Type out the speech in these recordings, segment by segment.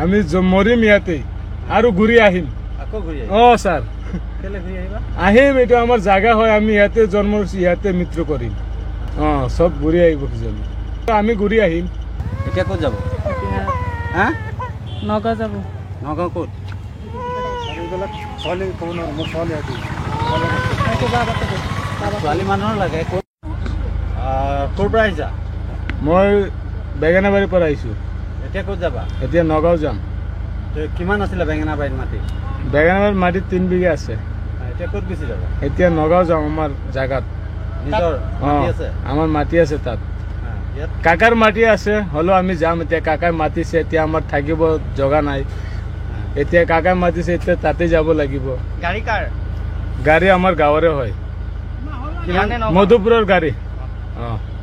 আমি মৰিম ইয়াতে আৰু ঘূৰি আহিম স্যাৰ আহিম এইটো আমাৰ জাগা হয় আমি ইয়াতে জন্ম ইয়াতে মৃত্যু কৰিম সব ঘূৰি আহিব কিজানি আমি ঘূৰি আহিম এতিয়া ক'ত যাব হা নগাঁও যাব নগাঁও ক'ত ছোৱালী মানুহৰ লাগে ক'ৰ পৰা আহিছা মই বেঙেনাবাৰীৰ পৰা আহিছোঁ এতিয়া ক'ত যাবা এতিয়া নগাঁও যাম কিমান আছিলে বেঙেনাবাৰীত মাটি বেঙেনাবাৰীত মাটি 3 বিঘা আছে এতিয়া ক'ত গুচি যাবা এতিয়া নগাঁও যাম আমাৰ জাগাত নিজৰ মাটি আছে আমাৰ মাটি আছে তাত কাকাৰ মাটি আছে হ'লেও আমি যাম এতিয়া কাকাৰ মাতিছে এতিয়া আমাৰ থাকিব জগা নাই এতিয়া কাকাৰ মাতিছে এতিয়া তাতে যাব লাগিব গাড়ী কাৰ গাড়ী আমাৰ গাঁৱৰে হয় মধুপুৰৰ গাড়ী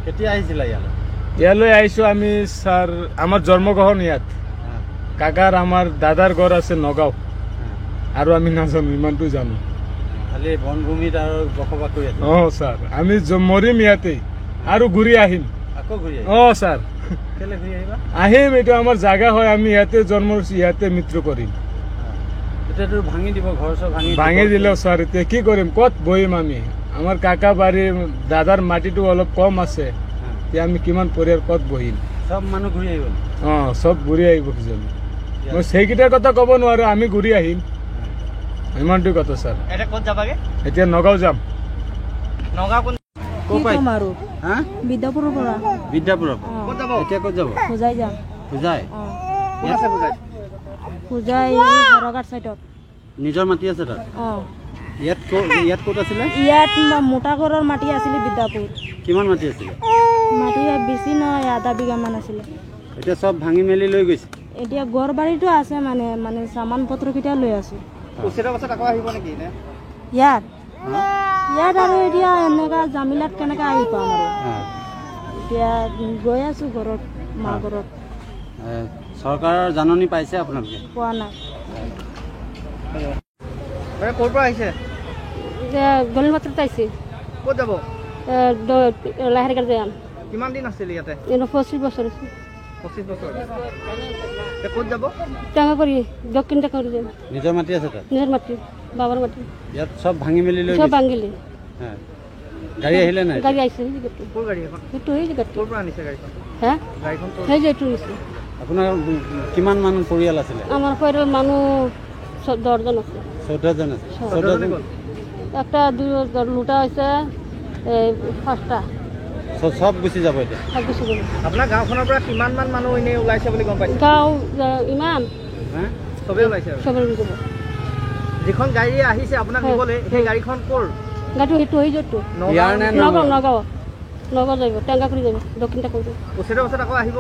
কেতিয়া আহিছিলা ইয়ালৈ আহিছোঁ আমি ছাৰ আমাৰ জন্মগ্ৰহণ ইয়াত কাকাৰ আমাৰ দাদাৰ ঘৰ আছে নগাঁও আৰু আমি নাজানো ইমানটো জানো খালি বনভূমিত আৰু বসবাস কৰি আছো ছাৰ আমি মৰিম ইয়াতে আৰু ঘূৰি আহিম ছাৰ আহিম এইটো আমাৰ জাগা হয় আমি ইয়াতে জন্ম ইয়াতে মৃত্যু কৰিম এতিয়াতো ভাঙি দিব ঘৰ চব ভাঙি দিলেও ছাৰ এতিয়া কি কৰিম ক'ত বহিম আমি আমাৰ কাকা বাৰীৰ দাদাৰ মাটিটো অলপ কম আছে এতিয়া আমি কিমান পৰিয়াল ক'ত বহিম সব মানুহ ঘূৰি আহিব সব ঘূৰি আহিব কিজানি মই সেইকেইটাৰ কথা ক'ব নোৱাৰো আমি ঘূৰি আহিম ইমানটো কথা ছাৰ এতিয়া ক'ত যাবাগে এতিয়া নগাঁও যাম নগাঁও কোন ক'ৰ পৰা হা বিদ্যাপুৰৰ পৰা বিদ্যাপুৰৰ ক'ত যাব এতিয়া ক'ত যাব পূজাই যাম পূজাই ক'ত আছে পূজাই হৰঘাট সাইডত নিজৰ মাটি আছে তাত ইয়াত ক'ত আছিলে ইয়াত মোটা ঘৰৰ মাটি আছিলে বিদ্যাপুৰ কিমান মাটি আছিলে মাটি বেছি নহয় আধা বিঘা মান আছিলে এতিয়া সব ভাঙি মেলি লৈ গৈছে এতিয়া ঘৰ বাৰীটো আছে মানে সামান পত্ৰ কেইটা লৈ আছো ইয়াত আৰু এতিয়া এনেকা জামিলাত কেনেকৈ আহি পাম আৰু এতিয়া গৈ আছো ঘৰত মা ঘৰত চৰকাৰৰ জাননী পাইছে আপোনালোকে পোৱা নাই ক'ৰ পৰা আহিছে গলিৰ মাত্ৰত আহিছে ক'ত যাব লাহেৰগাঁও যাম কিমান দিন আছিল ইয়াতে 25 বছৰ আছে 25 বছৰ ক'ত যাব টেঙা কৰি দক্ষিণ টেঙা যাম নিজৰ মাটি আছে তাত নিজৰ মাটি বাবাৰ মাটি ইয়াত সব ভাঙি মেলি লৈ সব ভাঙিলে গাড়ী আহিলে নাই গাড়ী আহিছে ক'ৰ গাড়ী এখন সেইটো এই জেগাত ক'ৰ পৰা আনিছে গাড়ীখন হা গাড়ীখন সেই যে এইটো নিছে আপোনাৰ কিমান মানুহ পৰিয়াল আছিলে আমাৰ পৰিয়ালৰ মানুহ 10জন আছে 14জন আছে 14জন একটা লুটা হৈছে 5টা সব গুচি যাব এতিয়া আপোনাৰ গাঁওখনৰ পৰা কিমান মান মানুহ এনে ওলাইছে বুলি গম পাইছে গাঁও ইমান সবে ওলাইছে সবে যাব যিখন গাড়ী আহিছে আপোনাক নিবলৈ সেই গাড়ীখন ক'ৰ গাড়ীটো সেইটো হৈ য'ত নগাঁও যাব টেঙা কৰি যাব দক্ষিণ টেঙা কৰি ওচৰে ওচৰত আকৌ আহিব